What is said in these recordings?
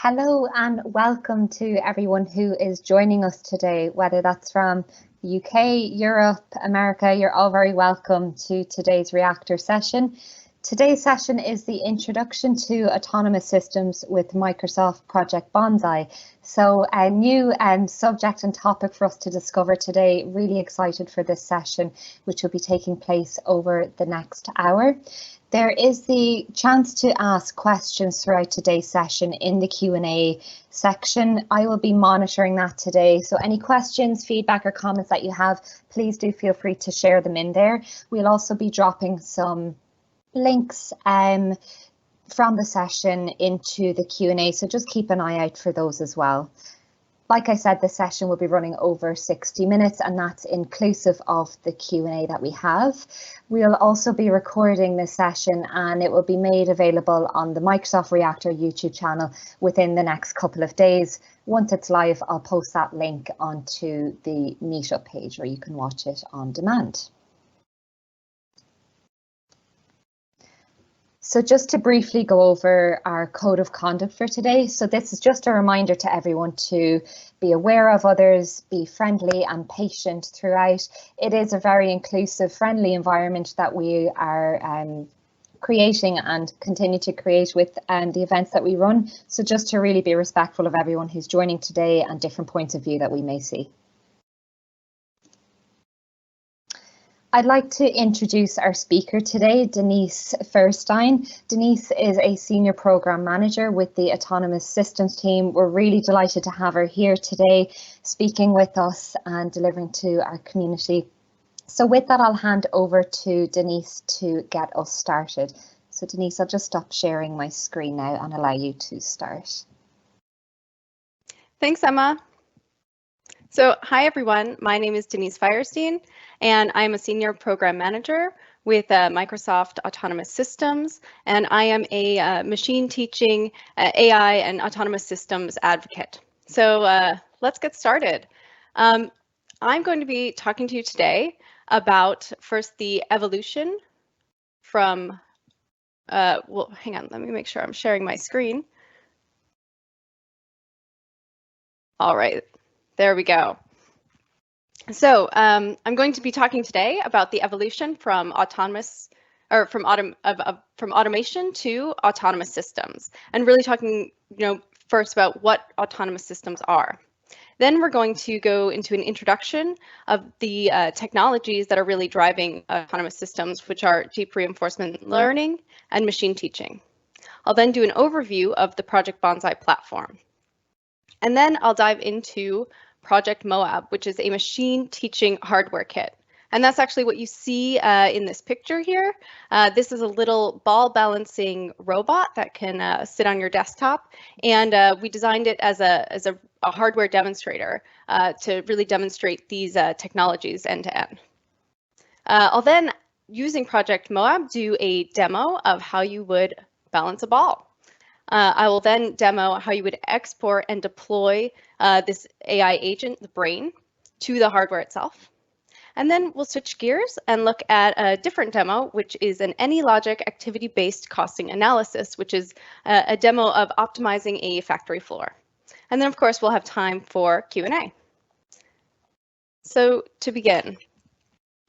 Hello and welcome to everyone who is joining us today, whether that's from the UK, Europe, America. You're all very welcome to today's reactor session. Today's session is the introduction to autonomous systems with Microsoft Project Bonsai. So a new subject and topic for us to discover today. Really excited for this session, which will be taking place over the next hour. There is the chance to ask questions throughout today's session in the Q&A section. I will be monitoring that today, so any questions, feedback or comments that you have, please do feel free to share them in there. We'll also be dropping some links from the session into the Q&A, so just keep an eye out for those as well. Like I said, the session will be running over 60 minutes, and that's inclusive of the Q&A that we have. We'll also be recording this session and it will be made available on the Microsoft Reactor YouTube channel within the next couple of days. Once it's live, I'll post that link onto the meetup page where you can watch it on demand. So just to briefly go over our code of conduct for today. So this is just a reminder to everyone to be aware of others, be friendly and patient throughout. It is a very inclusive, friendly environment that we are creating and continue to create with the events that we run. So just to really be respectful of everyone who's joining today and different points of view that we may see. I'd like to introduce our speaker today, Denise Feirstein. Denise is a senior program manager with the Autonomous Systems team. We're really delighted to have her here today, speaking with us and delivering to our community. So with that, I'll hand over to Denise to get us started. So Denise, I'll just stop sharing my screen now and allow you to start. Thanks, Emma. So hi, everyone. My name is Denise Feirstein, and I'm a senior program manager with Microsoft Autonomous Systems, and I am a machine teaching AI and autonomous systems advocate. So let's get started. I'm going to be talking to you today about first the evolution from, well, hang on, let me make sure I'm sharing my screen. All right. There we go. So I'm going to be talking today about the evolution from from automation to autonomous systems, and really talking, first about what autonomous systems are. Then we're going to go into an introduction of the technologies that are really driving autonomous systems, which are deep reinforcement learning and machine teaching. I'll then do an overview of the Project Bonsai platform. And then I'll dive into Project Moab, which is a machine teaching hardware kit. And that's actually what you see in this picture here. This is a little ball balancing robot that can sit on your desktop. And we designed it as a hardware demonstrator to really demonstrate these technologies end to end. I'll then, using Project Moab, do a demo of how you would balance a ball. I will then demo how you would export and deploy this AI agent, the brain, to the hardware itself. And then we'll switch gears and look at a different demo, which is an AnyLogic activity-based costing analysis, which is a demo of optimizing a factory floor. And then, of course, we'll have time for Q&A. So to begin,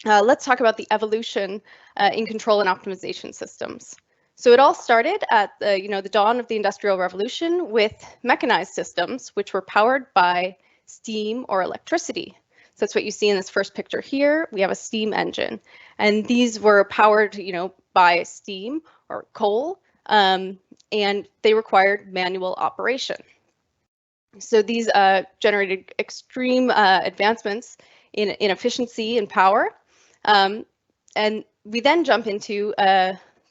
let's talk about the evolution in control and optimization systems. So it all started at the dawn of the Industrial Revolution with mechanized systems, which were powered by steam or electricity. So that's what you see in this first picture here. We have a steam engine, and these were powered, by steam or coal, and they required manual operation. So these generated extreme advancements in efficiency and power, and we then jump into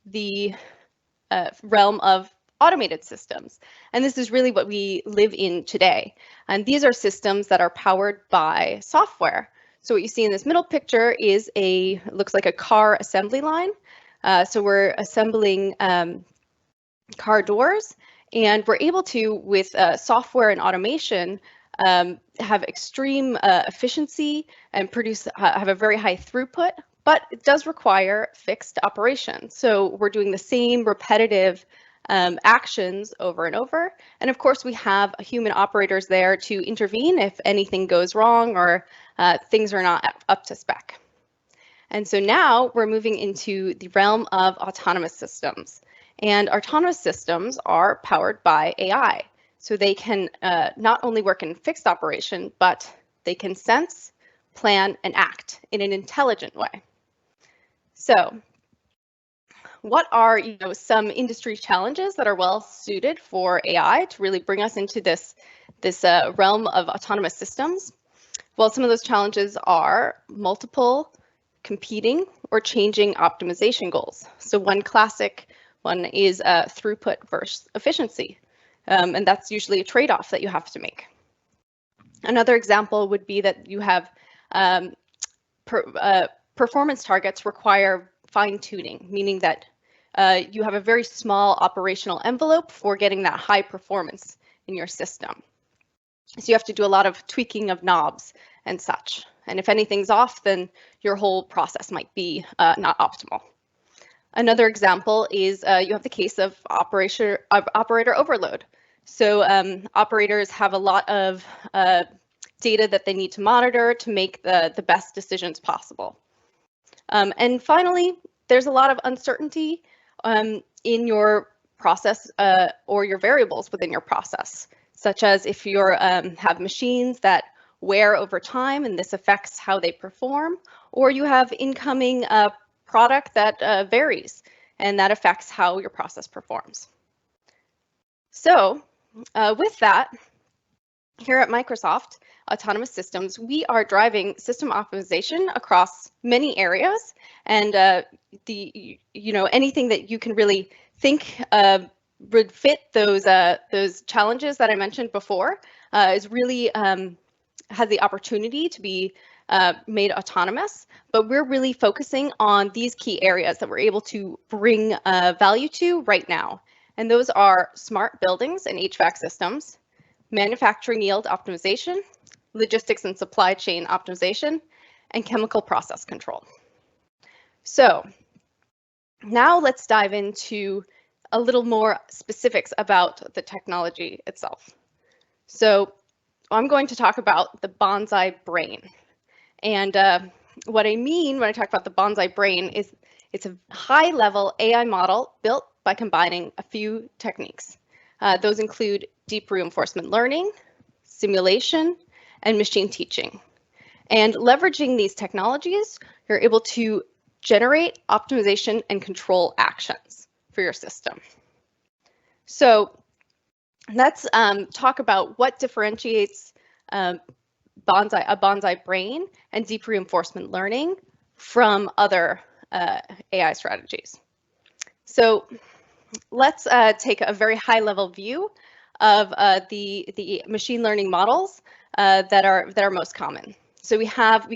the realm of automated systems. And this is really what we live in today. And these are systems that are powered by software. So what you see in this middle picture is looks like a car assembly line. So we're assembling car doors, and we're able to, with software and automation, have extreme efficiency and have a very high throughput, but it does require fixed operation. So we're doing the same repetitive actions over and over. And of course, we have human operators there to intervene if anything goes wrong or things are not up to spec. And so now we're moving into the realm of autonomous systems. And autonomous systems are powered by AI. So they can not only work in fixed operation, but they can sense, plan, and act in an intelligent way. So what are some industry challenges that are well suited for AI to really bring us into this realm of autonomous systems? Well, some of those challenges are multiple competing or changing optimization goals. So one classic one is throughput versus efficiency, and that's usually a trade-off that you have to make. Another example would be that you have performance targets require fine-tuning, meaning that you have a very small operational envelope for getting that high performance in your system. So you have to do a lot of tweaking of knobs and such. And if anything's off, then your whole process might be not optimal. Another example is you have the case of operator overload. So operators have a lot of data that they need to monitor to make the best decisions possible. And finally, there's a lot of uncertainty in your process or your variables within your process, such as if you have machines that wear over time and this affects how they perform, or you have incoming product that varies and that affects how your process performs. So with that, here at Microsoft Autonomous Systems, we are driving system optimization across many areas, and anything that you can really think would fit those challenges that I mentioned before is really has the opportunity to be made autonomous, but we're really focusing on these key areas that we're able to bring value to right now. And those are smart buildings and HVAC systems, manufacturing yield optimization, logistics and supply chain optimization, and chemical process control. So now let's dive into a little more specifics about the technology itself. So I'm going to talk about the Bonsai brain. And what I mean when I talk about the Bonsai brain is it's a high-level AI model built by combining a few techniques. Those include deep reinforcement learning, simulation, and machine teaching. And leveraging these technologies, you're able to generate optimization and control actions for your system. So let's talk about what differentiates a Bonsai brain and deep reinforcement learning from other AI strategies. So let's take a very high-level view of the machine learning models that are most common. So we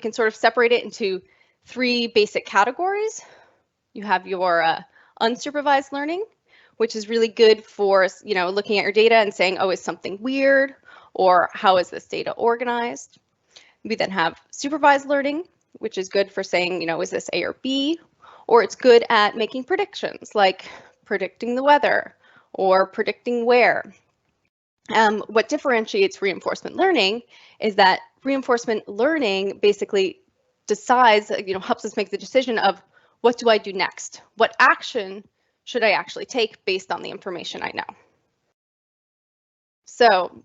can sort of separate it into three basic categories. You have your unsupervised learning, which is really good for looking at your data and saying, oh, is something weird, or how is this data organized? We then have supervised learning, which is good for saying, is this A or B? Or it's good at making predictions, like predicting the weather or predicting where. What differentiates reinforcement learning is that reinforcement learning basically decides, helps us make the decision of what do I do next? What action should I actually take based on the information I know? So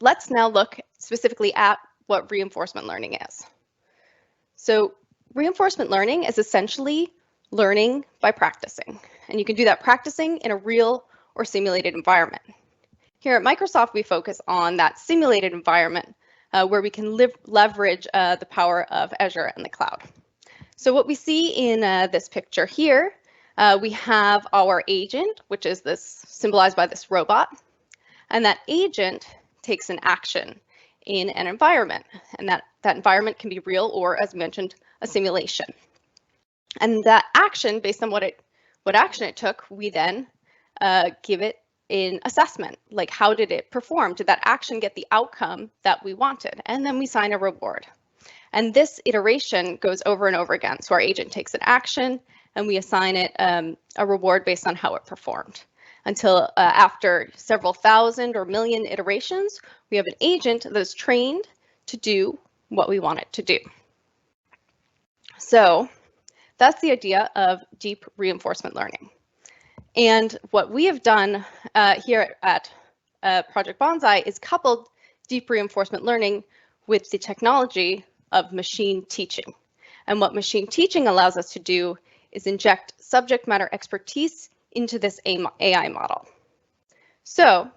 let's now look specifically at what reinforcement learning is. So reinforcement learning is essentially learning by practicing, and you can do that practicing in a real or simulated environment. Here at Microsoft, we focus on that simulated environment where we can leverage the power of Azure and the cloud. So what we see in this picture here, we have our agent, which is this symbolized by this robot, and that agent takes an action in an environment, and that environment can be real or, as mentioned, a simulation. And that action, based on what action it took, we then give it an assessment, like how did it perform? Did that action get the outcome that we wanted? And then we assign a reward. And this iteration goes over and over again. So our agent takes an action, and we assign it a reward based on how it performed. Until after several thousand or million iterations, we have an agent that is trained to do what we want it to do. So that's the idea of deep reinforcement learning. And what we have done here at Project Bonsai is coupled deep reinforcement learning with the technology of machine teaching. And what machine teaching allows us to do is inject subject matter expertise into this AI model. So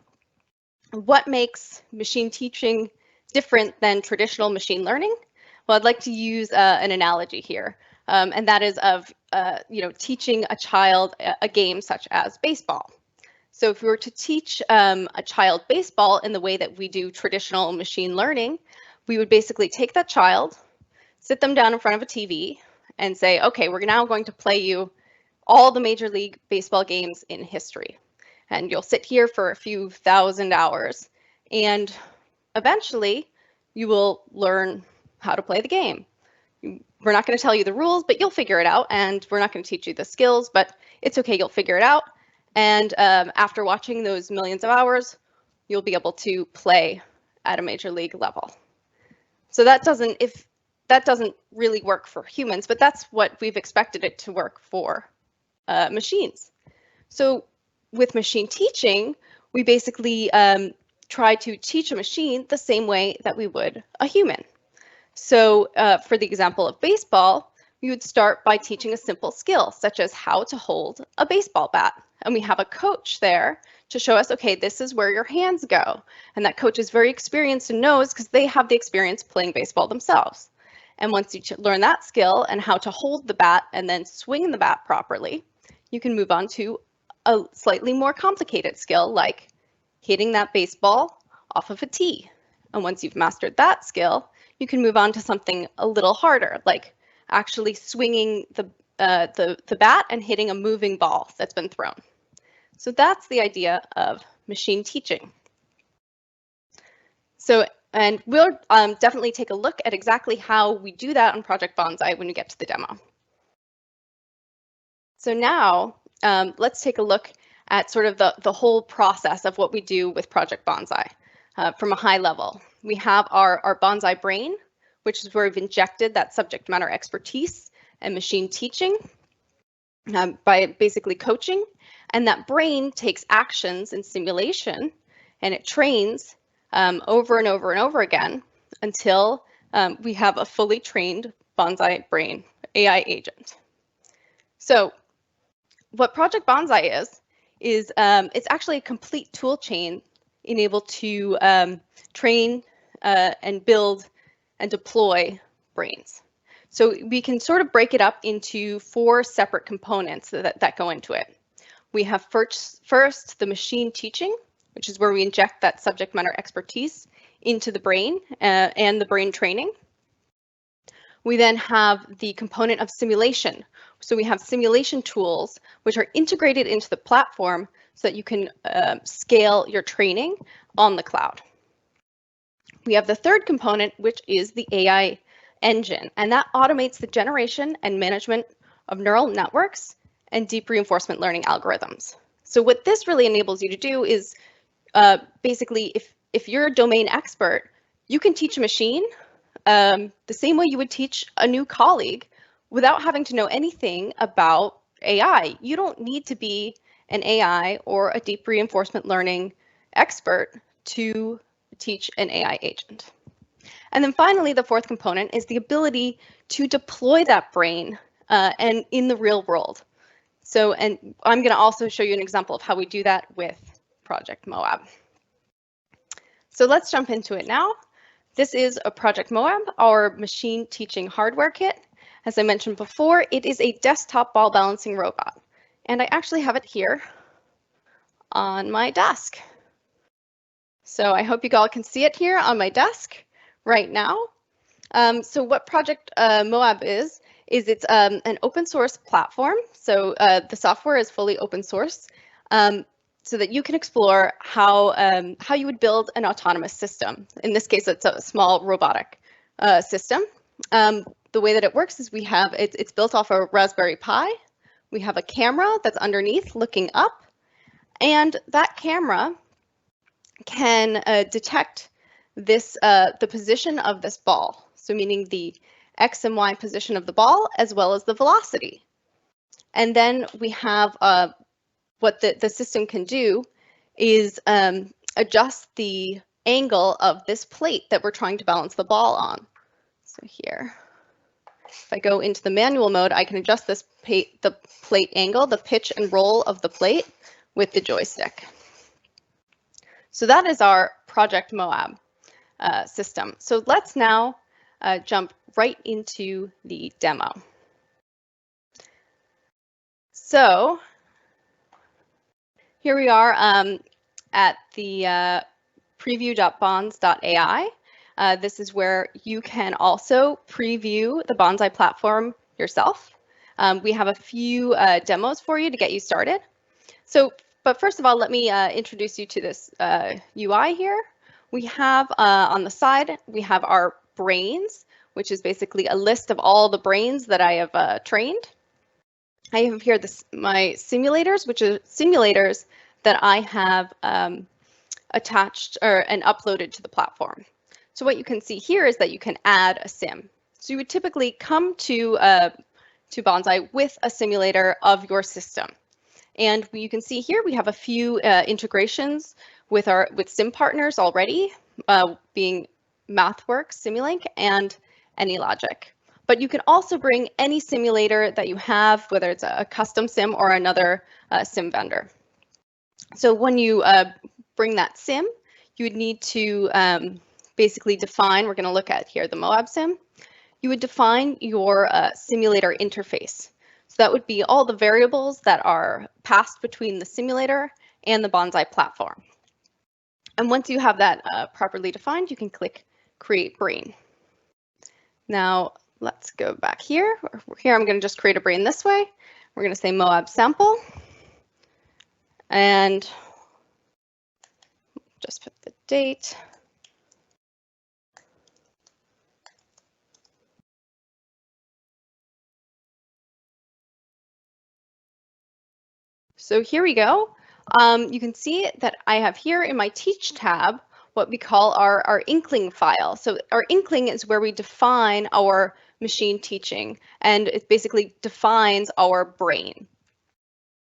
what makes machine teaching different than traditional machine learning? Well, I'd like to use an analogy here, and that is of teaching a child a game such as baseball. So if we were to teach a child baseball in the way that we do traditional machine learning, we would basically take that child, sit them down in front of a TV, and say, okay, we're now going to play you all the Major League Baseball games in history. And you'll sit here for a few thousand hours, and eventually you will learn how to play the game. We're not going to tell you the rules, but you'll figure it out, and we're not going to teach you the skills, but it's okay, you'll figure it out. And after watching those millions of hours, you'll be able to play at a major league level. So that doesn't really work for humans, but that's what we've expected it to work for machines. So with machine teaching, we basically try to teach a machine the same way that we would a human. So for the example of baseball, we would start by teaching a simple skill, such as how to hold a baseball bat. And we have a coach there to show us, okay, this is where your hands go. And that coach is very experienced and knows because they have the experience playing baseball themselves. And once you learn that skill and how to hold the bat and then swing the bat properly, you can move on to a slightly more complicated skill like hitting that baseball off of a tee. And once you've mastered that skill, you can move on to something a little harder, like actually swinging the bat and hitting a moving ball that's been thrown. So that's the idea of machine teaching. So, and we'll definitely take a look at exactly how we do that on Project Bonsai when we get to the demo. So now let's take a look at sort of the whole process of what we do with Project Bonsai from a high level. We have our Bonsai brain, which is where we've injected that subject matter expertise and machine teaching by basically coaching. And that brain takes actions in simulation and it trains over and over and over again until we have a fully trained Bonsai brain AI agent. So what Project Bonsai is it's actually a complete tool chain enabled to train and build and deploy brains. So we can sort of break it up into 4 separate components that go into it. We have first the machine teaching, which is where we inject that subject matter expertise into the brain and the brain training. We then have the component of simulation. So we have simulation tools which are integrated into the platform so that you can scale your training on the cloud. We have the third component, which is the AI engine, and that automates the generation and management of neural networks and deep reinforcement learning algorithms. So what this really enables you to do is basically, if you're a domain expert, you can teach a machine the same way you would teach a new colleague without having to know anything about AI. You don't need to be an AI or a deep reinforcement learning expert to teach an AI agent. And then finally, the fourth component is the ability to deploy that brain and in the real world. So, and I'm going to also show you an example of how we do that with Project Moab. So let's jump into it now. This is a Project Moab, our machine teaching hardware kit. As I mentioned before, it is a desktop ball balancing robot. And I actually have it here on my desk. So I hope you all can see it here on my desk right now. So what Project Moab is it's an open source platform. So the software is fully open source so that you can explore how you would build an autonomous system. In this case, it's a small robotic system. The way that it works is it's built off a Raspberry Pi We have a camera that's underneath looking up, and that camera can detect this the position of this ball. So meaning the X and Y position of the ball as well as the velocity. And then we have what the system can do is adjust the angle of this plate that we're trying to balance the ball on. So here, if I go into the manual mode, I can adjust this the plate angle, the pitch and roll of the plate with the joystick. So that is our Project Moab system. So let's now jump right into the demo. So here we are at the preview.bons.ai. This is where you can also preview the Bonsai platform yourself. We have a few demos for you to get you started. But first of all, let me introduce you to this UI here. We have on the side, we have our brains, which is basically a list of all the brains that I have trained. I have here my simulators, which are simulators that I have attached and uploaded to the platform. So what you can see here is that you can add a sim. So you would typically come to Bonsai with a simulator of your system. And you can see here we have a few integrations with sim partners already, being MathWorks, Simulink, and AnyLogic. But you can also bring any simulator that you have, whether it's a custom sim or another sim vendor. So when you bring that sim, you would need to basically define, we're going to look at here the Moab sim, you would define your simulator interface. So that would be all the variables that are passed between the simulator and the Bonsai platform. And once you have that properly defined, you can click Create Brain. Now, let's go back here. Here, I'm going to just create a brain this way. We're going to say Moab sample. And just put the date. So here we go. You can see that I have here in my Teach tab what we call our Inkling file. So our Inkling is where we define our machine teaching, and it basically defines our brain.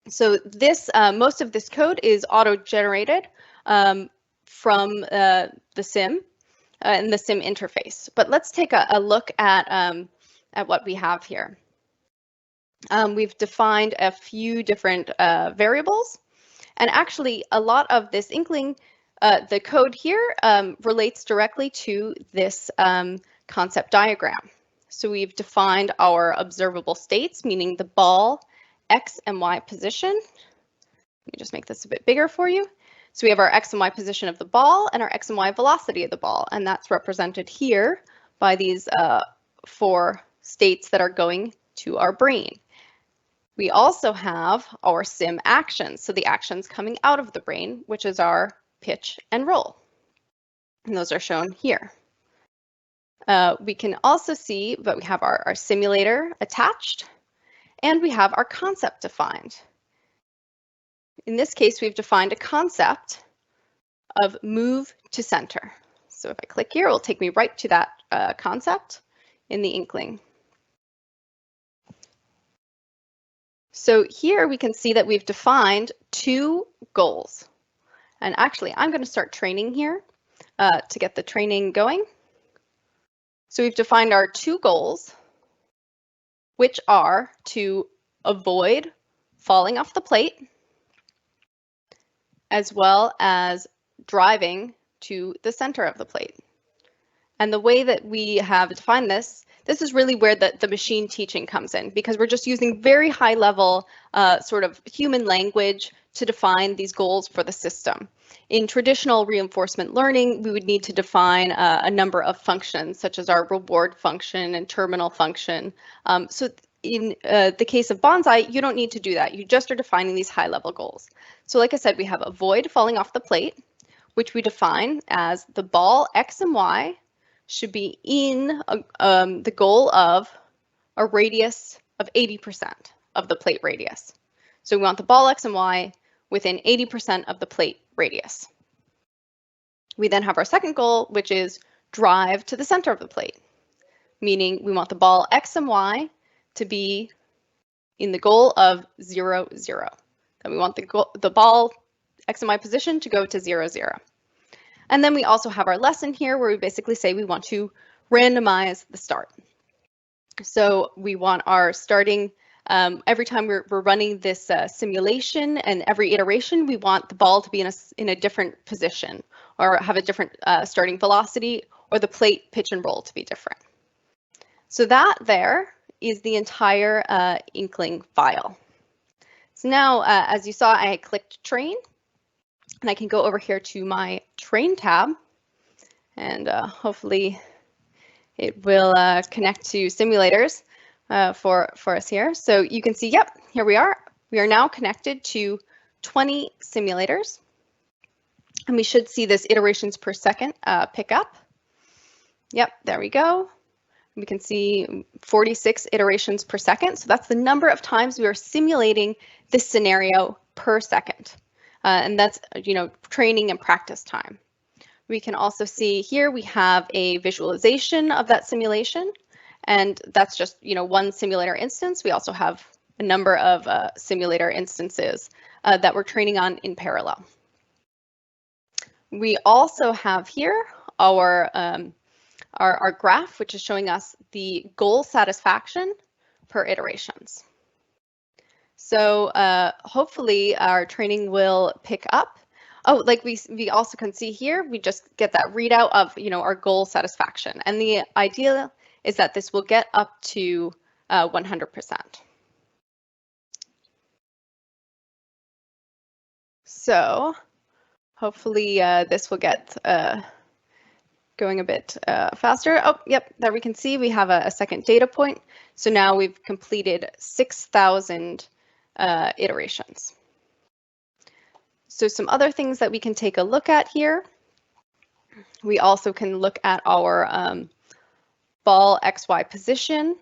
So this most of this code is auto-generated from the sim and the sim interface. But let's take a look at what we have here. We've defined a few different variables, and actually a lot of this Inkling, the code here relates directly to this concept diagram. So we've defined our observable states, meaning the ball, X and Y position. Let me just make this a bit bigger for you. So we have our X and Y position of the ball and our X and Y velocity of the ball, and that's represented here by these 4 states that are going to our brain. We also have our sim actions, so the actions coming out of the brain, which is our pitch and roll. And those are shown here. We can also see that we have our simulator attached, and we have our concept defined. In this case, we've defined a concept of move to center. So if I click here, it will take me right to that concept in the Inkling. So here we can see that we've defined 2 goals. And actually, I'm going to start training here to get the training going. So we've defined our 2 goals, which are to avoid falling off the plate, as well as driving to the center of the plate. And the way that we have defined this is really where the machine teaching comes in, because we're just using very high level sort of human language to define these goals for the system. In traditional reinforcement learning, we would need to define a number of functions, such as our reward function and terminal function. So in the case of Bonsai, you don't need to do that. You just are defining these high level goals. So like I said, we have avoid falling off the plate, which we define as the ball X and Y should be in the goal of a radius of 80%. of the plate radius. So we want the ball X and Y within 80% of the plate radius. We then have our second goal, which is drive to the center of the plate, meaning we want the ball X and Y to be in the goal of 0, 0. And we want the ball X and Y position to go to 0, 0. And then we also have our lesson here where we basically say we want to randomize the start. So we want our starting, every time we're running this simulation and every iteration, we want the ball to be in a different position or have a different starting velocity, or the plate pitch and roll to be different. So that there is the entire Inkling file. So now, as you saw, I clicked train, and I can go over here to my train tab, and hopefully it will connect to simulators for us here. So you can see, yep, here we are. We are now connected to 20 simulators, and we should see this iterations per second pick up. Yep, there we go. We can see 46 iterations per second. So that's the number of times we are simulating this scenario per second. And that's, training and practice time. We can also see here we have a visualization of that simulation, and that's just, one simulator instance. We also have a number of simulator instances that we're training on in parallel. We also have here our graph, which is showing us the goal satisfaction per iterations. So hopefully our training will pick up. Oh, like we also can see here, we just get that readout of our goal satisfaction, and the idea is that this will get up to 100%. So hopefully this will get going a bit faster. Oh, yep, there we can see we have a second data point. So now we've completed 6,000 iterations. So some other things that we can take a look at here. We also can look at our ball XY position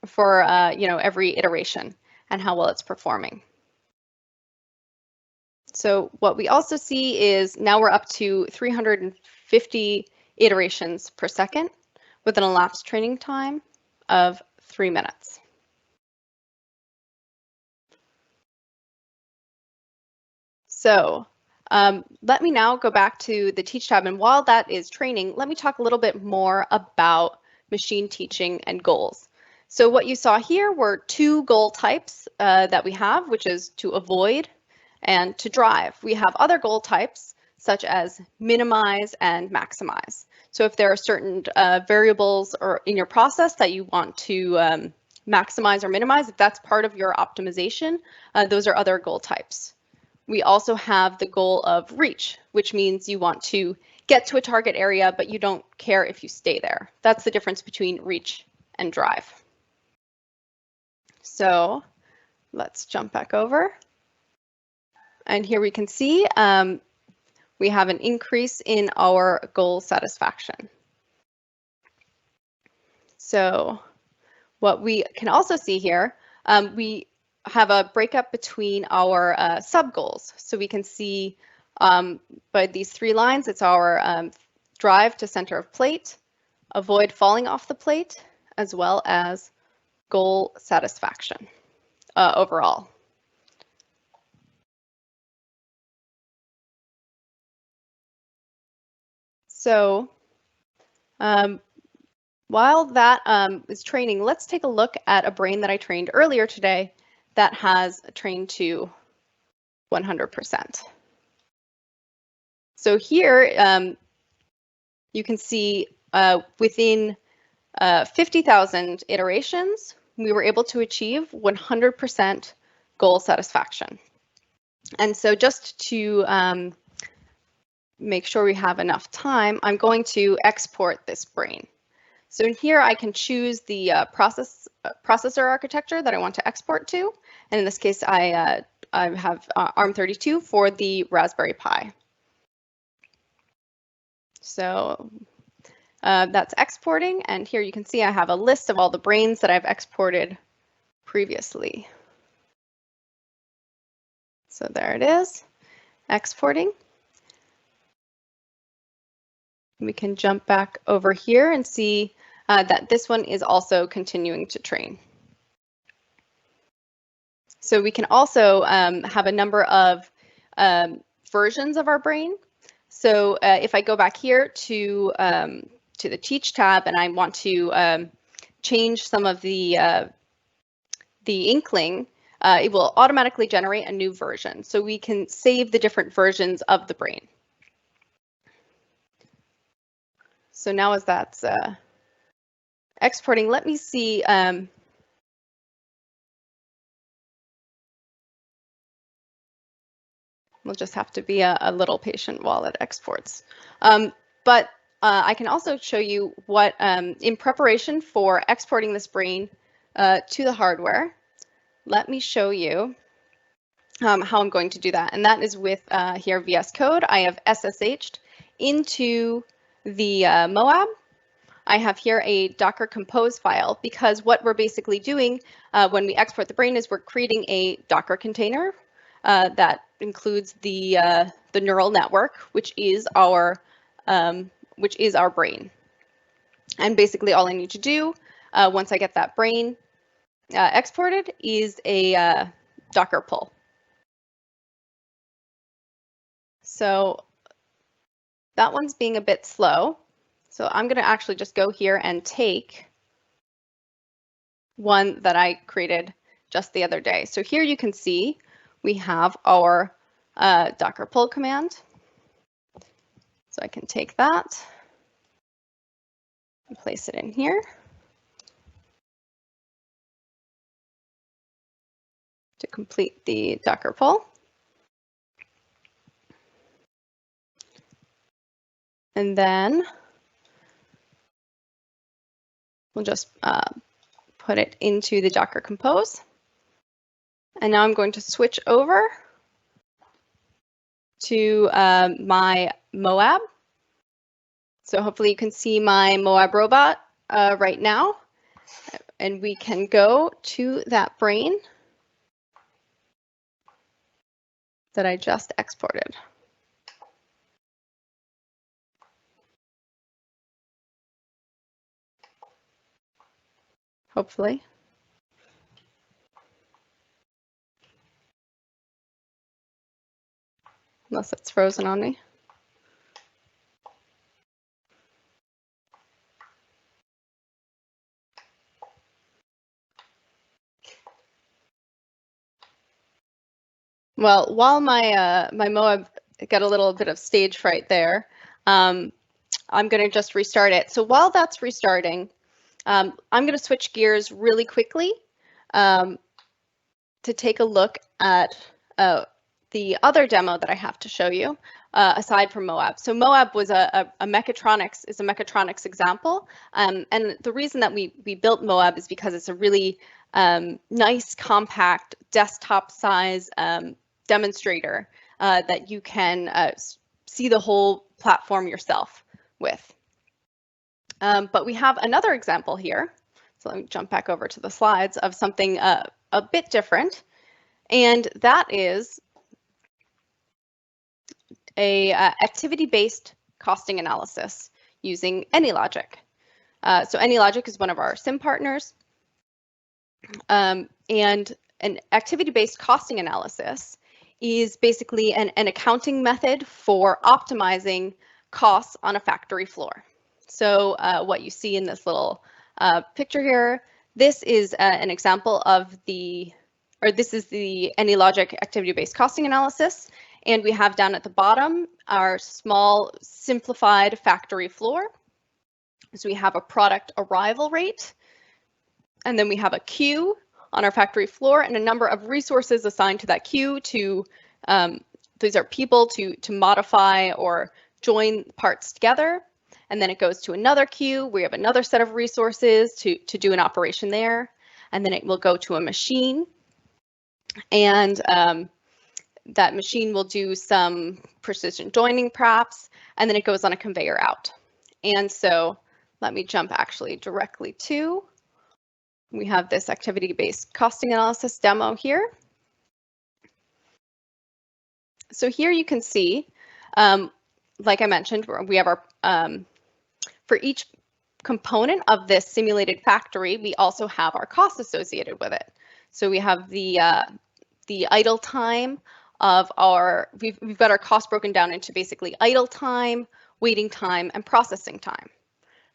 for every iteration and how well it's performing. So what we also see is now we're up to 350 iterations per second with an elapsed training time of 3 minutes. So let me now go back to the Teach tab, and while that is training, let me talk a little bit more about machine teaching and goals. So what you saw here were 2 goal types that we have, which is to avoid and to drive. We have other goal types such as minimize and maximize. So if there are certain variables or in your process that you want to maximize or minimize, if that's part of your optimization, those are other goal types. We also have the goal of reach, which means you want to get to a target area, but you don't care if you stay there. That's the difference between reach and drive. So let's jump back over. And here we can see we have an increase in our goal satisfaction. So what we can also see here, we have a breakup between our sub-goals. So we can see by these 3 lines, it's our drive to center of plate, avoid falling off the plate, as well as goal satisfaction overall. So while that is training, let's take a look at a brain that I trained earlier today that has trained to 100%. So here you can see within 50,000 iterations, we were able to achieve 100% goal satisfaction. And so just to make sure we have enough time, I'm going to export this brain. So in here, I can choose the processor architecture that I want to export to. And in this case, I have ARM32 for the Raspberry Pi. So that's exporting. And here you can see I have a list of all the brains that I've exported previously. So there it is, exporting. We can jump back over here and see that this one is also continuing to train. So we can also have a number of versions of our brain. So if I go back here to the Teach tab and I want to change some of the inkling, it will automatically generate a new version. So we can save the different versions of the brain. So now as that's exporting, let me see. We'll just have to be a little patient while it exports. But I can also show you what, in preparation for exporting this brain to the hardware, let me show you how I'm going to do that. And that is with here VS Code. I have SSH'd into the Moab. I have here a Docker Compose file because what we're basically doing when we export the brain is we're creating a Docker container that includes the neural network, which is our brain. And basically all I need to do once I get that brain exported is a Docker pull. So that one's being a bit slow. So I'm going to actually just go here and take one that I created just the other day. So here you can see we have our Docker pull command. So I can take that and place it in here. To complete the Docker pull. And then we'll just put it into the Docker Compose. And now I'm going to switch over to my Moab. So hopefully you can see my Moab robot right now. And we can go to that brain that I just exported. Hopefully. Unless it's frozen on me. Well, while my my Moab got a little bit of stage fright there, I'm going to just restart it. So while that's restarting, I'm going to switch gears really quickly to take a look at the other demo that I have to show you aside from Moab. So Moab was a mechatronics example, and the reason that we built Moab is because it's a really nice, compact, desktop size demonstrator that you can see the whole platform yourself with. But we have another example here. So let me jump back over to the slides of something a bit different. And that is a activity-based costing analysis using AnyLogic. So AnyLogic is one of our sim partners. And an activity-based costing analysis is basically an accounting method for optimizing costs on a factory floor. So what you see in this little picture here, this is an example of this is the AnyLogic activity-based costing analysis. And we have down at the bottom our small simplified factory floor. So we have a product arrival rate, and then we have a queue on our factory floor and a number of resources assigned to that queue to, these are people to modify or join parts together. And then it goes to another queue. We have another set of resources to do an operation there. And then it will go to a machine. And that machine will do some precision joining perhaps, and then it goes on a conveyor out. And so let me jump actually directly to, we have this activity-based costing analysis demo here. So here you can see, like I mentioned, we have our, for each component of this simulated factory, we also have our costs associated with it. So we have the idle time of our, we've got our cost broken down into basically idle time, waiting time, and processing time.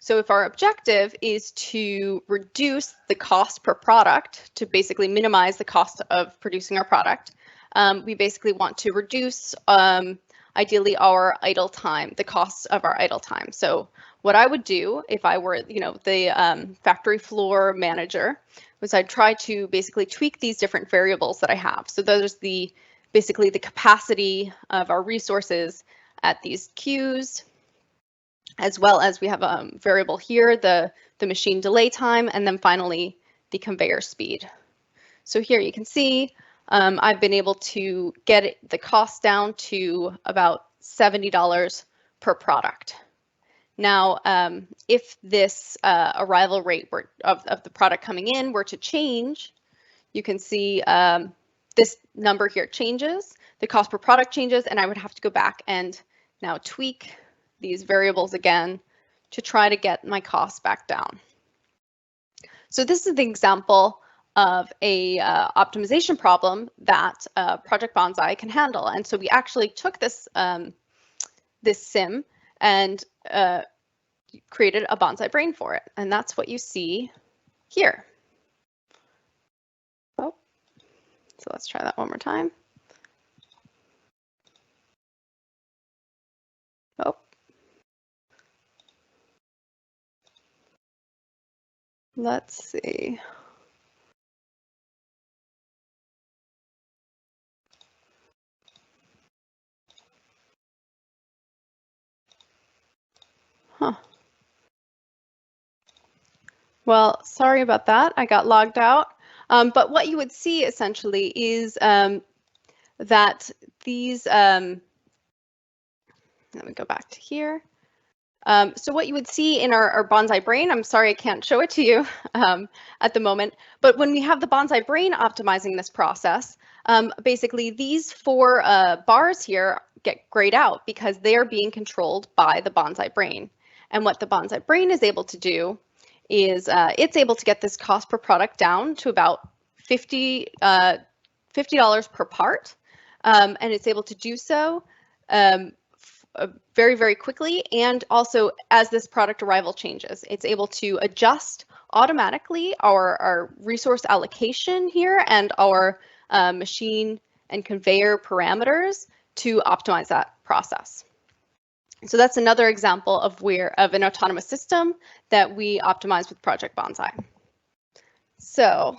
So if our objective is to reduce the cost per product, to basically minimize the cost of producing our product, we basically want to reduce, ideally, our idle time, the costs of our idle time. So what I would do if I were, the factory floor manager, was I'd try to basically tweak these different variables that I have. So there's basically the capacity of our resources at these queues, as well as we have a variable here, the machine delay time, and then finally the conveyor speed. So here you can see I've been able to get the cost down to about $70 per product. Now, if this arrival rate of the product coming in were to change, you can see this number here changes, the cost per product changes, and I would have to go back and now tweak these variables again to try to get my costs back down. So this is the example of a optimization problem that Project Bonsai can handle. And so we actually took this, this sim and created a bonsai brain for it. And that's what you see here. Oh, so let's try that one more time. Oh. Let's see. Huh. Well, sorry about that. I got logged out. But what you would see essentially is that these, let me go back to here. So what you would see in our bonsai brain, I'm sorry I can't show it to you at the moment, but when we have the bonsai brain optimizing this process, basically these four bars here get grayed out because they are being controlled by the bonsai brain. And what the bonsai brain is able to do is it's able to get this cost per product down to about $50 per part, and it's able to do so very, very quickly, and also as this product arrival changes, it's able to adjust automatically our resource allocation here and our machine and conveyor parameters to optimize that process. So that's another example of an autonomous system that we optimize with Project Bonsai. So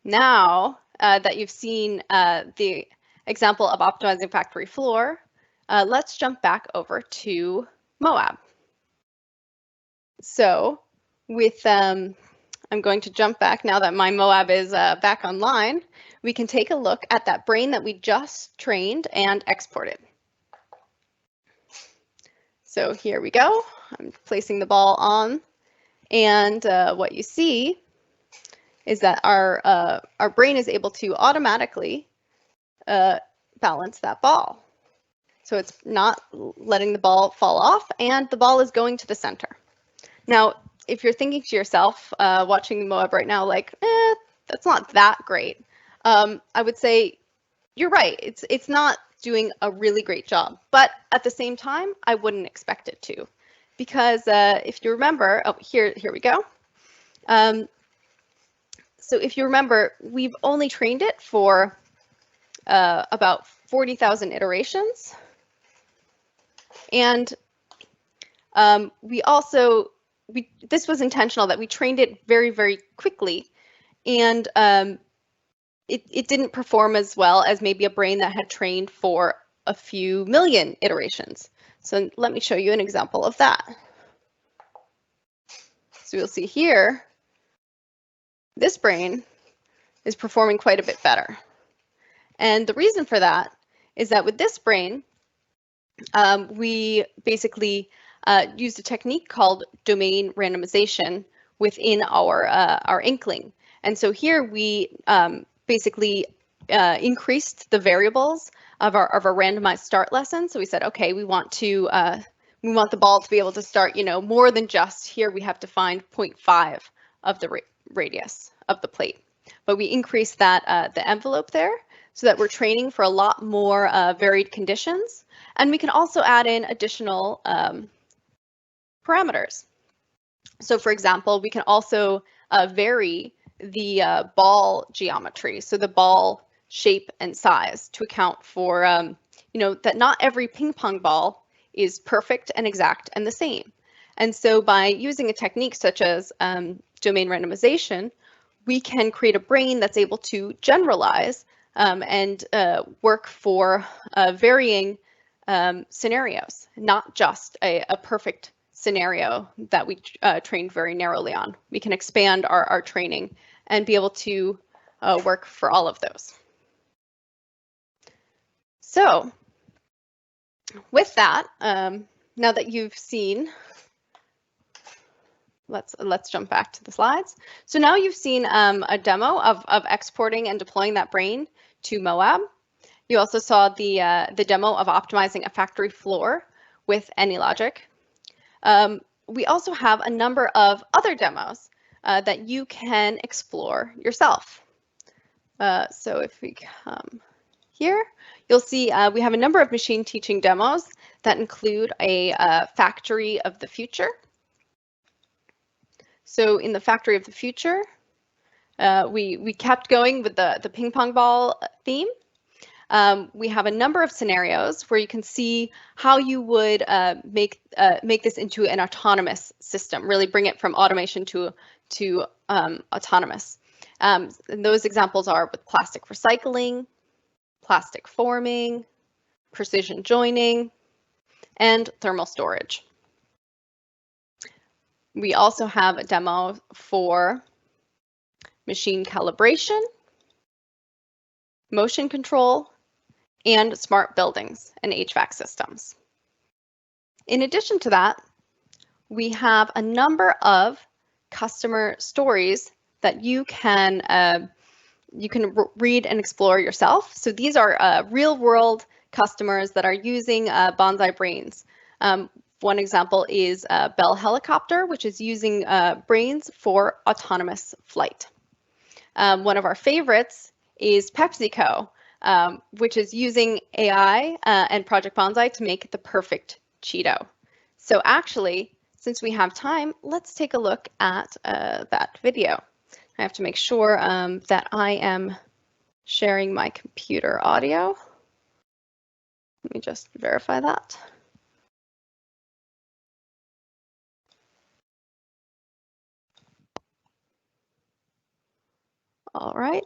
now that you've seen the example of optimizing factory floor, let's jump back over to Moab. So with, I'm going to jump back now that my Moab is back online. We can take a look at that brain that we just trained and exported. So here we go. I'm placing the ball on, and what you see is that our brain is able to automatically balance that ball. So it's not letting the ball fall off, and the ball is going to the center. Now, if you're thinking to yourself, watching Moab right now, like, that's not that great, I would say you're right. It's not doing a really great job, but at the same time, I wouldn't expect it to, because if you remember, oh, here we go. So if you remember, we've only trained it for about 40,000 iterations. And this was intentional, that we trained it very, very quickly, and it didn't perform as well as maybe a brain that had trained for a few million iterations. So let me show you an example of that. So you'll see here, this brain is performing quite a bit better. And the reason for that is that with this brain, we basically used a technique called domain randomization within our inkling. And so here we basically increased the variables of our randomized start lesson. So we said, okay, we want the ball to be able to start, more than just here. We have to find 0.5 of the radius of the plate, but we increased that the envelope there so that we're training for a lot more varied conditions, and we can also add in additional parameters. So, for example, we can also vary the ball geometry, so the ball shape and size, to account for that not every ping pong ball is perfect and exact and the same. And so by using a technique such as domain randomization, we can create a brain that's able to generalize and work for varying scenarios, not just a perfect scenario that we trained very narrowly on. We can expand our training and be able to work for all of those. So with that, now that you've seen, let's jump back to the slides. So now you've seen a demo of exporting and deploying that brain to Moab. You also saw the demo of optimizing a factory floor with AnyLogic. We also have a number of other demos that you can explore yourself. So if we come here, you'll see we have a number of machine teaching demos that include a factory of the future. So in the factory of the future, we kept going with the ping pong ball theme. We have a number of scenarios where you can see how you would make this into an autonomous system, really bring it from automation to autonomous. And those examples are with plastic recycling, plastic forming, precision joining, and thermal storage. We also have a demo for machine calibration, motion control, and smart buildings and HVAC systems. In addition to that, we have a number of customer stories that you can read and explore yourself. So these are real-world customers that are using Bonsai brains. One example is Bell Helicopter, which is using brains for autonomous flight. One of our favorites is PepsiCo, which is using AI and Project Bonsai to make the perfect Cheeto. So actually, since we have time, let's take a look at that video. I have to make sure that I am sharing my computer audio. Let me just verify that. All right.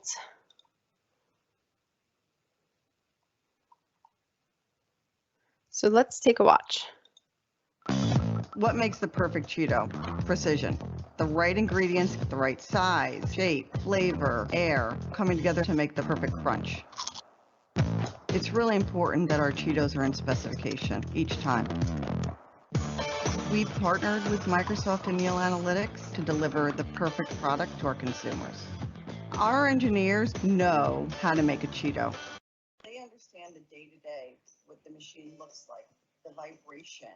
So let's take a watch. What makes the perfect Cheeto? Precision. The right ingredients, the right size, shape, flavor, air, coming together to make the perfect crunch. It's really important that our Cheetos are in specification each time. We partnered with Microsoft and AnyLogic to deliver the perfect product to our consumers. Our engineers know how to make a Cheeto. They understand the day-to-day, what the machine looks like, the vibration,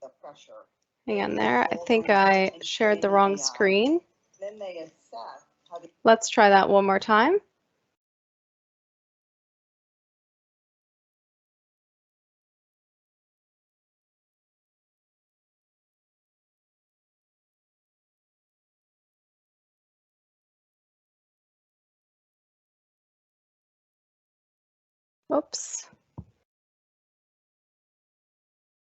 the pressure. Hang on there. I think I shared the wrong screen. Then they assess how to... Let's try that one more time. Oops.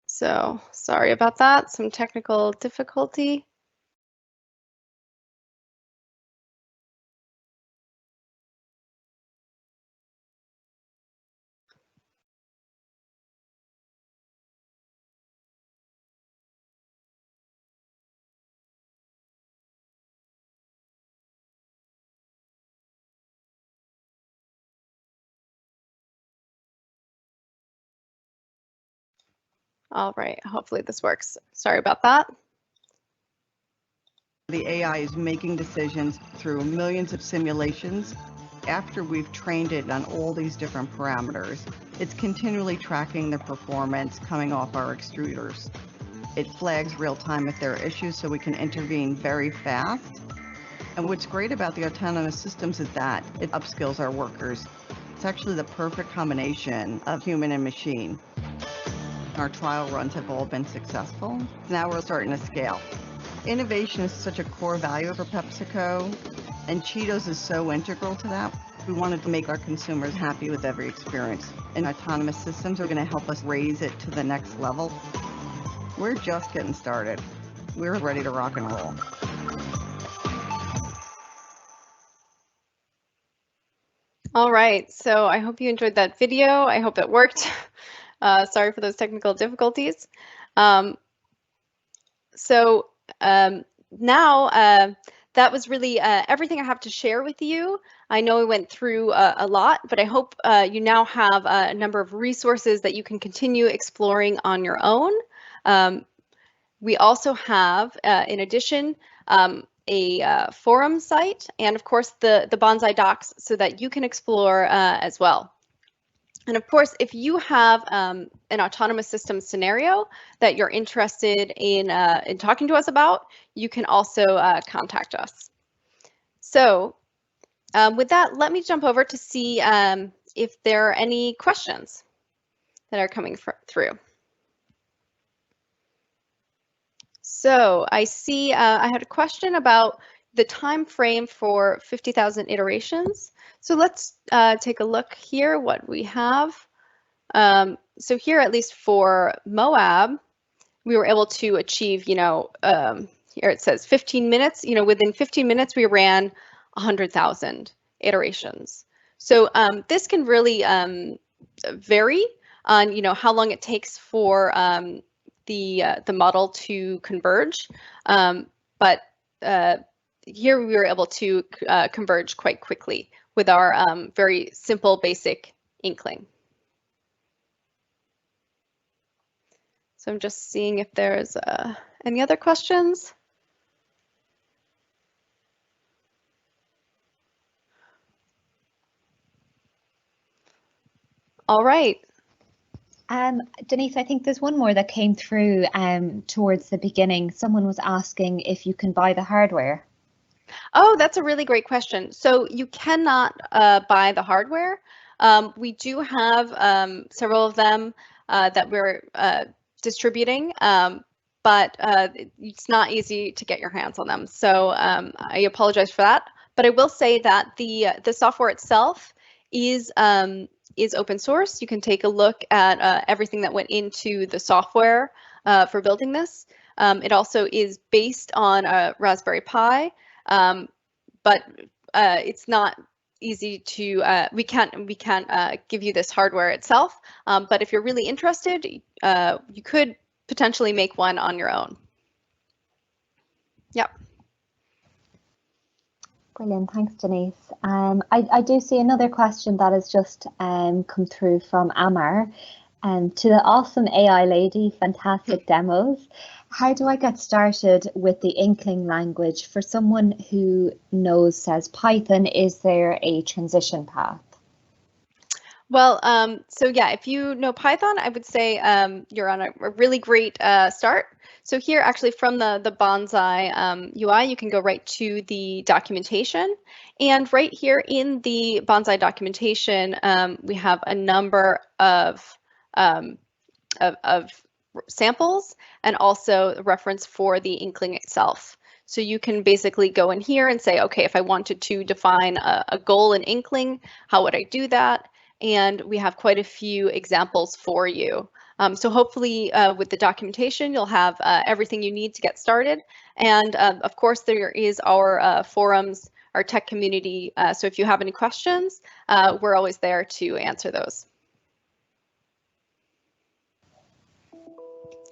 So sorry about that, some technical difficulty. All right, hopefully this works. Sorry about that. The AI is making decisions through millions of simulations After we've trained it on all these different parameters, it's continually tracking the performance coming off our extruders. It flags real time if there are issues so we can intervene very fast. And what's great about the autonomous systems is that it upskills our workers. It's actually the perfect combination of human and machine. Our trial runs have all been successful. Now we're starting to scale. Innovation is such a core value for PepsiCo, and Cheetos is so integral to that. We wanted to make our consumers happy with every experience. And autonomous systems are going to help us raise it to the next level. We're just getting started. We're ready to rock and roll. All right, so I hope you enjoyed that video. I hope it worked. Sorry for those technical difficulties. Now, that was really everything I have to share with you. I know I went through a lot, but I hope you now have a number of resources that you can continue exploring on your own. We also have, in addition, a forum site and, of course, the Bonsai docs so that you can explore as well. And of course, if you have an autonomous system scenario that you're interested in talking to us about, you can also contact us. So with that, let me jump over to see if there are any questions that are coming through. So I see I had a question about the time frame for 50,000 iterations. So let's take a look here what we have. So here, at least for Moab, we were able to achieve, here it says 15 minutes, within 15 minutes, we ran 100,000 iterations. So this can really vary on, how long it takes for the model to converge. But here we were able to converge quite quickly with our very simple, basic inkling. So I'm just seeing if there's any other questions. All right. Denise, I think there's one more that came through towards the beginning. Someone was asking if you can buy the hardware. Oh, that's a really great question. So you cannot buy the hardware. We do have several of them that we're distributing, but it's not easy to get your hands on them. So I apologize for that. But I will say that the software itself is open source. You can take a look at everything that went into the software for building this. It also is based on a Raspberry Pi, but it's not easy to, we can't give you this hardware itself, but if you're really interested, you could potentially make one on your own. Yep. Brilliant, thanks Denise. I do see another question that has just come through from Amar. To the awesome AI lady, fantastic demos. How do I get started with the inkling language? For someone who says Python, is there a transition path? Well, so yeah, if you know Python, I would say you're on a really great start. So here, actually, from the Bonsai UI, you can go right to the documentation. And right here in the Bonsai documentation, we have a number of samples and also a reference for the inkling itself. So you can basically go in here and say, okay, if I wanted to define a goal in inkling, how would I do that? And we have quite a few examples for you. So hopefully with the documentation, you'll have everything you need to get started. And of course, there is our forums, our tech community. So if you have any questions, we're always there to answer those.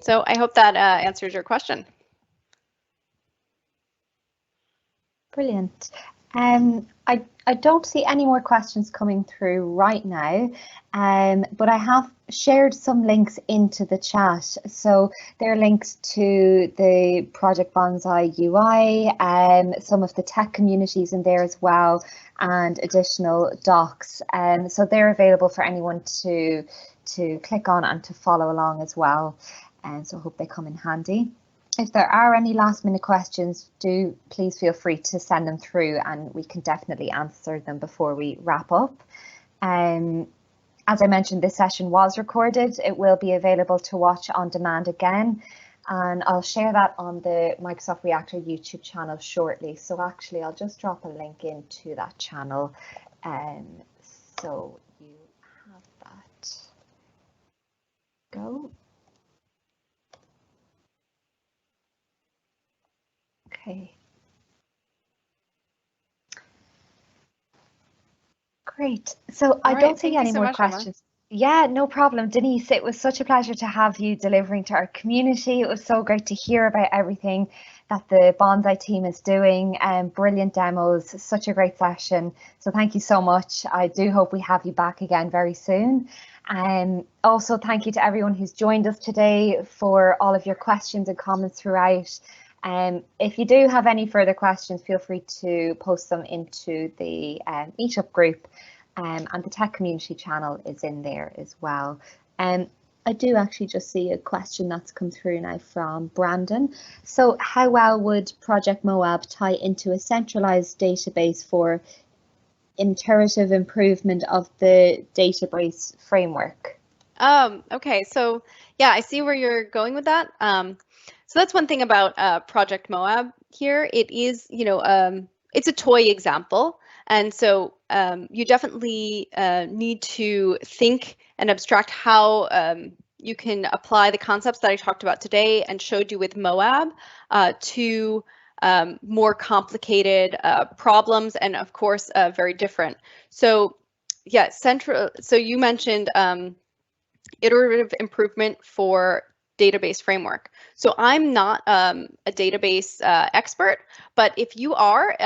So I hope that answers your question. Brilliant. I don't see any more questions coming through right now, but I have shared some links into the chat. So there are links to the Project Bonsai UI, some of the tech communities in there as well, and additional docs. So they're available for anyone to click on and to follow along as well. And so I hope they come in handy. If there are any last minute questions, do please feel free to send them through and we can definitely answer them before we wrap up. As I mentioned, this session was recorded. It will be available to watch on demand again, and I'll share that on the Microsoft Reactor YouTube channel shortly. So actually, I'll just drop a link into that channel, so you have that. Go. Okay. Great. So I don't see any more questions. Yeah, no problem. Denise, it was such a pleasure to have you delivering to our community. It was so great to hear about everything that the Bonsai team is doing, and brilliant demos, such a great session. So thank you so much. I do hope we have you back again very soon. And also thank you to everyone who's joined us today for all of your questions and comments throughout. If you do have any further questions, feel free to post them into the meetup group, and the tech community channel is in there as well. I do actually just see a question that's come through now from Brandon. So how well would Project Moab tie into a centralized database for iterative improvement of the database framework? Okay, so yeah, I see where you're going with that. So that's one thing about Project Moab here. It is, it's a toy example. And so you definitely need to think and abstract how you can apply the concepts that I talked about today and showed you with Moab to more complicated problems, and of course, very different. So yeah, so you mentioned iterative improvement for database framework. So I'm not a database expert, but if you are,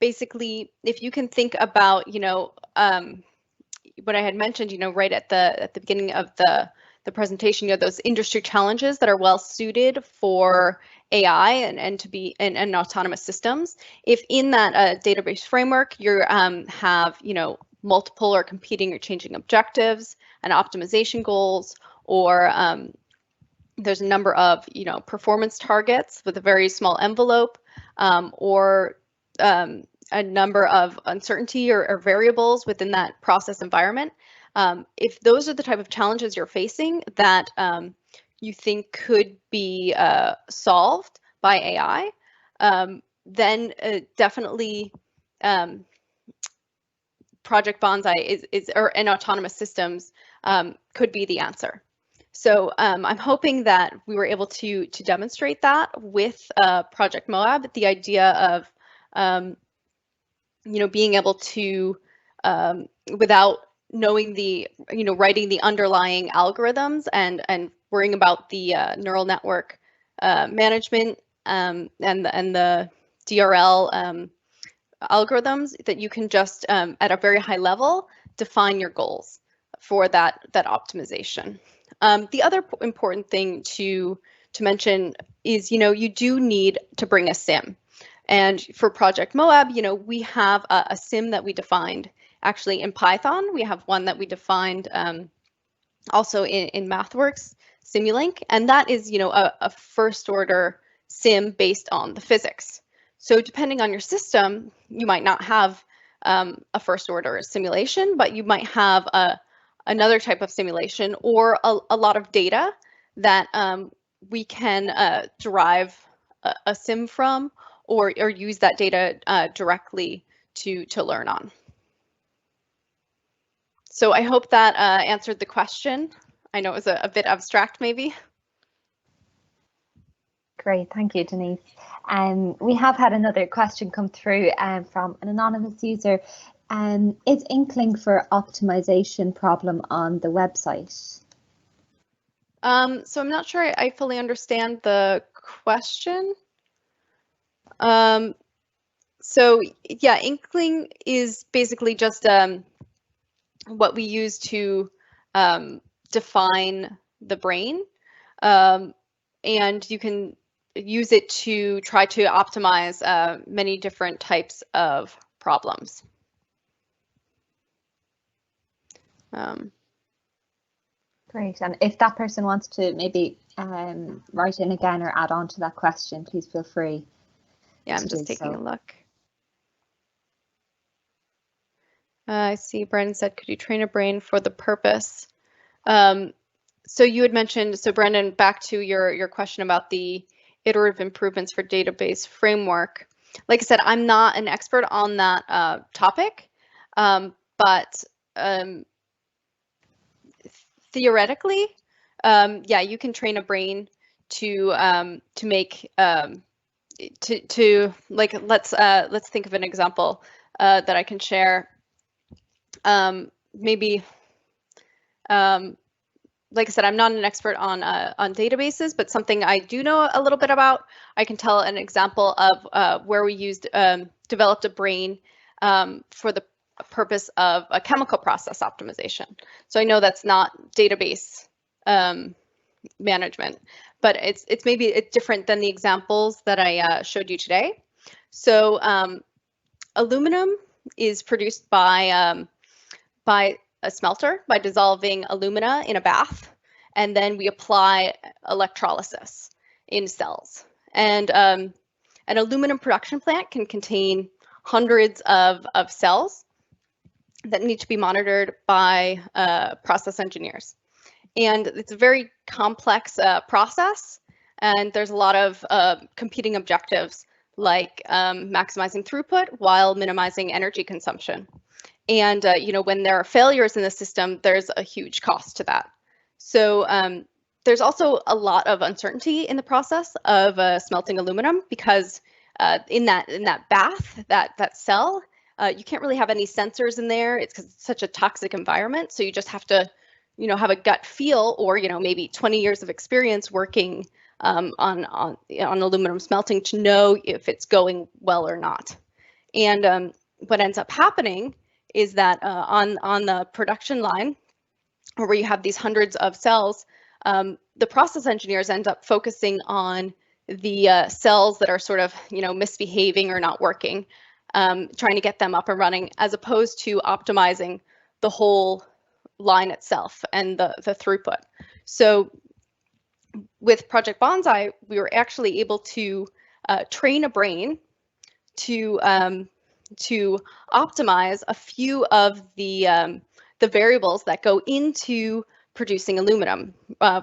basically, if you can think about, what I had mentioned, right at the beginning of the presentation, those industry challenges that are well suited for AI and to be in autonomous systems. If in that database framework you have, multiple or competing or changing objectives and optimization goals, or there's a number of performance targets with a very small envelope, or a number of uncertainty or variables within that process environment. If those are the type of challenges you're facing that you think could be solved by AI, then definitely Project Bonsai and autonomous systems could be the answer. So I'm hoping that we were able to demonstrate that with Project Moab, the idea of being able to, without knowing the, writing the underlying algorithms and worrying about the neural network management and the DRL algorithms, that you can just at a very high level define your goals for that optimization. The other important thing to mention is, you do need to bring a sim. And for Project Moab, we have a sim that we defined actually in Python. We have one that we defined also in MathWorks Simulink, and that is, a first order sim based on the physics. So depending on your system, you might not have a first order simulation, but you might have another type of simulation or a lot of data that we can derive a sim from, or use that data directly to learn on. So I hope that answered the question. I know it was a bit abstract maybe. Great, thank you, Denise. We have had another question come through from an anonymous user. Is Inkling for optimization problem on the website? So I'm not sure I fully understand the question. So yeah, inkling is basically just what we use to define the brain, and you can use it to try to optimize many different types of problems. Great. And if that person wants to maybe write in again or add on to that question, please feel free. Yeah, I'm just taking a look. I see Brendan said, could you train a brain for the purpose? So you had mentioned, so Brendan, back to your question about the iterative improvements for database framework. Like I said, I'm not an expert on that topic, but theoretically, yeah, you can train a brain to make like let's think of an example that I can share. Maybe like I said, I'm not an expert on databases, but something I do know a little bit about. I can tell an example of where we used developed a brain for the purpose of a chemical process optimization. So I know that's not database management, but it's maybe different than the examples that I showed you today. So aluminum is produced by a smelter by dissolving alumina in a bath, and then we apply electrolysis in cells. And an aluminum production plant can contain hundreds of cells that need to be monitored by process engineers. And it's a very complex process, and there's a lot of competing objectives like maximizing throughput while minimizing energy consumption. And you know, when there are failures in the system, there's a huge cost to that. So there's also a lot of uncertainty in the process of smelting aluminum, because in that bath, that cell, you can't really have any sensors in there. It's because it's such a toxic environment. So you just have to, you know, have a gut feel, or you know, maybe 20 years of experience working on aluminum smelting to know if it's going well or not. And what ends up happening is that on the production line, where you have these hundreds of cells, the process engineers end up focusing on the cells that are sort of, you know, misbehaving or not working, trying to get them up and running, as opposed to optimizing the whole line itself and the throughput. So with Project Bonsai, we were actually able to train a brain to optimize a few of the variables that go into producing aluminum.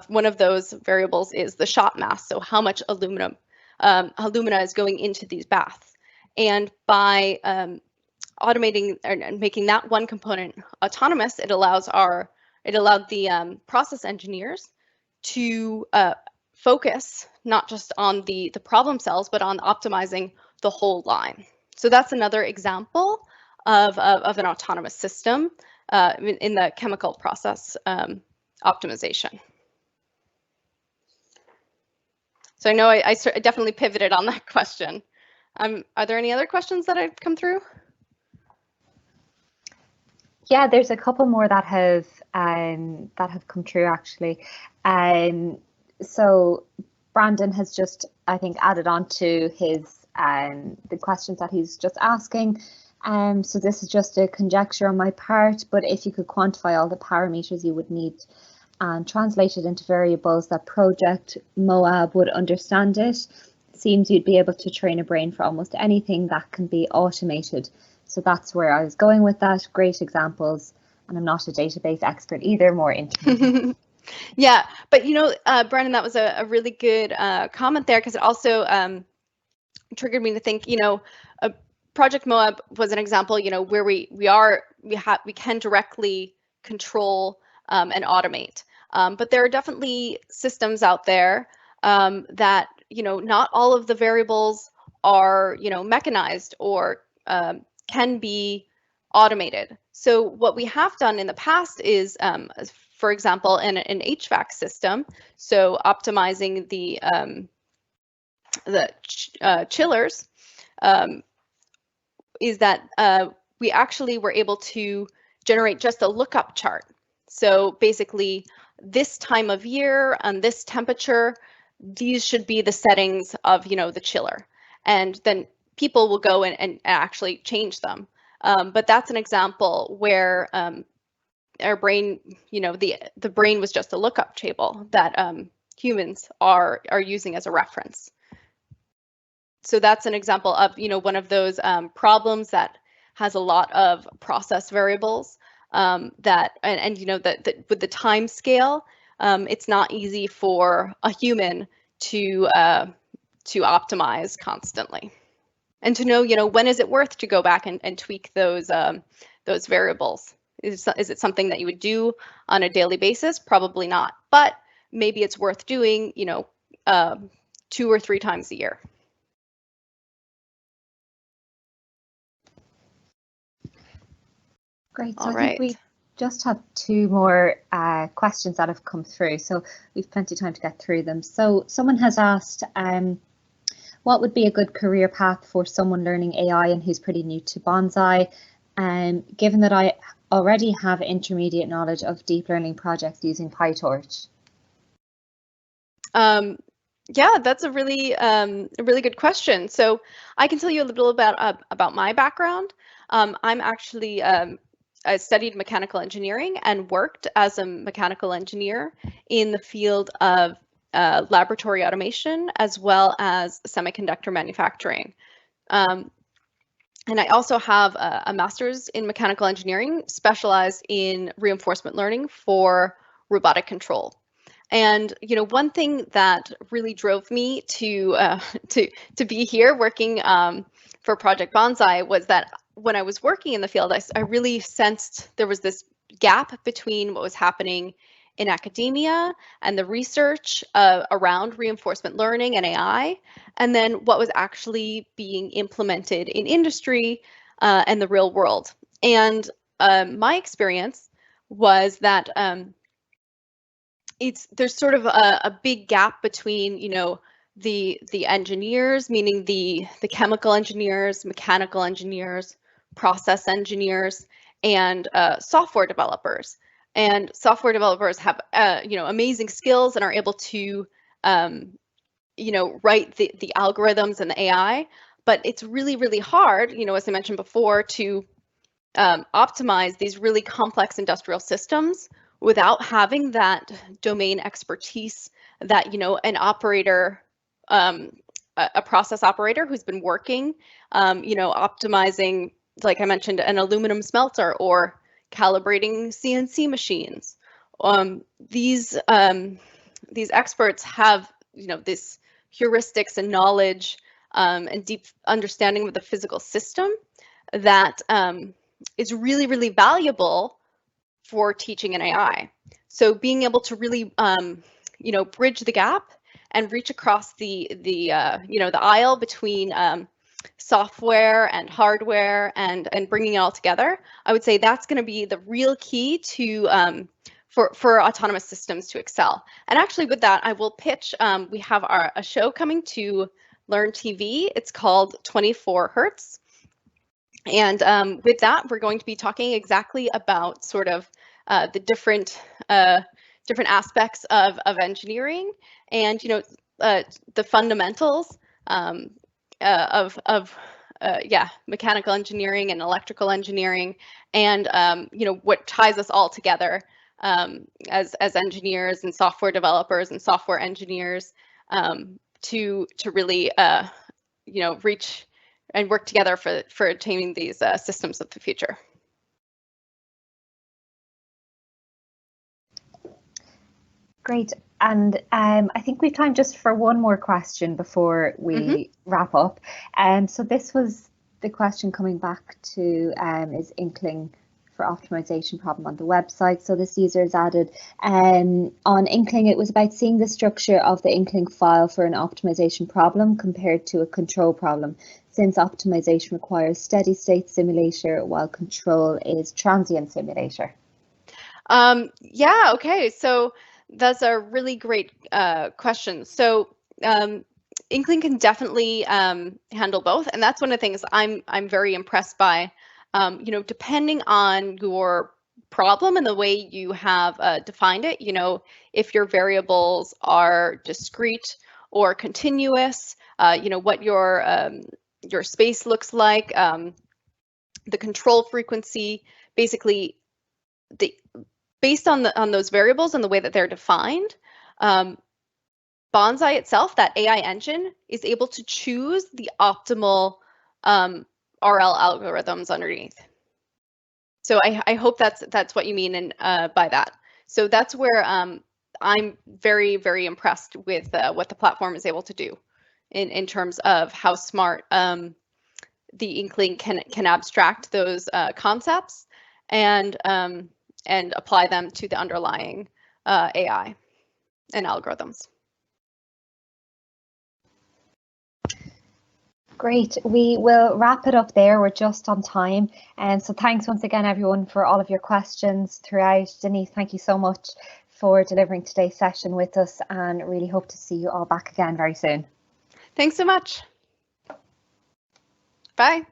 One of those variables is the shot mass, so how much alumina is going into these baths. And by automating and making that one component autonomous, it allowed the process engineers to focus not just on the problem cells, but on optimizing the whole line. So that's another example of an autonomous system in the chemical process optimization. So I know I definitely pivoted on that question. Are there any other questions that have come through? Yeah, there's a couple more that have come through actually. So Brandon has just, I think, added on to his the questions that he's just asking. So this is just a conjecture on my part, but if you could quantify all the parameters you would need and translate it into variables that Project Moab would understand it, seems you'd be able to train a brain for almost anything that can be automated. So that's where I was going with that. Great examples. And I'm not a database expert either, more intermediate. Yeah, but you know, Brendan, that was a really good comment there, because it also triggered me to think, you know, Project Moab was an example, you know, where we can directly control and automate. But there are definitely systems out there that, you know, not all of the variables are, you know, mechanized or can be automated. So what we have done in the past is, for example, in an HVAC system, so optimizing the chillers, is that we actually were able to generate just a lookup chart. So basically, this time of year and this temperature, these should be the settings of, the chiller. And then people will go in and actually change them. But that's an example where our brain, the brain was just a lookup table that humans are using as a reference. So that's an example of, one of those problems that has a lot of process variables that with the time scale, it's not easy for a human to optimize constantly, and to know, when is it worth to go back and tweak those variables. Is it something that you would do on a daily basis? Probably not, but maybe it's worth doing, 2 or 3 times a year. Great. So I think we just have 2 more questions that have come through, so we've plenty of time to get through them. So someone has asked, what would be a good career path for someone learning AI and who's pretty new to bonsai? Given that I already have intermediate knowledge of deep learning projects using PyTorch. Yeah, that's a really good question. So I can tell you a little about my background. I'm actually I studied mechanical engineering and worked as a mechanical engineer in the field of laboratory automation as well as semiconductor manufacturing. And I also have a master's in mechanical engineering, specialized in reinforcement learning for robotic control. And one thing that really drove me to be here working for Project Bonsai was that when I was working in the field, I really sensed there was this gap between what was happening in academia and the research around reinforcement learning and AI, and then what was actually being implemented in industry and the real world. And my experience was that there's sort of a big gap between the engineers, meaning the chemical engineers, mechanical engineers, process engineers, and software developers. And software developers have amazing skills and are able to write the algorithms and the AI, but it's really hard, as I mentioned before, to optimize these really complex industrial systems without having that domain expertise that an operator, a process operator who's been working, optimizing, like I mentioned, an aluminum smelter or calibrating CNC machines. These experts have this heuristics and knowledge and deep understanding of the physical system that is really valuable for teaching an AI. So being able to really bridge the gap and reach across the aisle between software and hardware and bringing it all together, I would say that's going to be the real key to for autonomous systems to excel. And actually, with that, I will pitch. We have a show coming to Learn TV. It's called 24 Hertz. And with that, we're going to be talking exactly about sort of the different aspects of engineering and the fundamentals of mechanical engineering and electrical engineering, and what ties us all together as engineers and software developers and software engineers to really reach and work together for attaining these systems of the future. Great. And I think we've time just for one more question before we wrap up. So this was the question coming back to is Inkling for optimization problem on the website. So this user has added on Inkling, it was about seeing the structure of the Inkling file for an optimization problem compared to a control problem, since optimization requires steady state simulator while control is transient simulator. Yeah, okay. So that's a really great question. So Inkling can definitely handle both, and that's one of the things I'm very impressed by. You know, depending on your problem and the way you have defined it, you know, if your variables are discrete or continuous, you know, what your space looks like, the control frequency, basically, based on those variables and the way that they're defined. Bonsai itself, that AI engine, is able to choose the optimal RL algorithms underneath. So I hope that's what you mean by that. So that's where I'm very, very impressed with what the platform is able to do in terms of how smart the Inkling can abstract those concepts and apply them to the underlying AI and algorithms. Great. We will wrap it up there. We're just on time. And so thanks once again, everyone, for all of your questions throughout. Denise, thank you so much for delivering today's session with us, and really hope to see you all back again very soon. Thanks so much. Bye.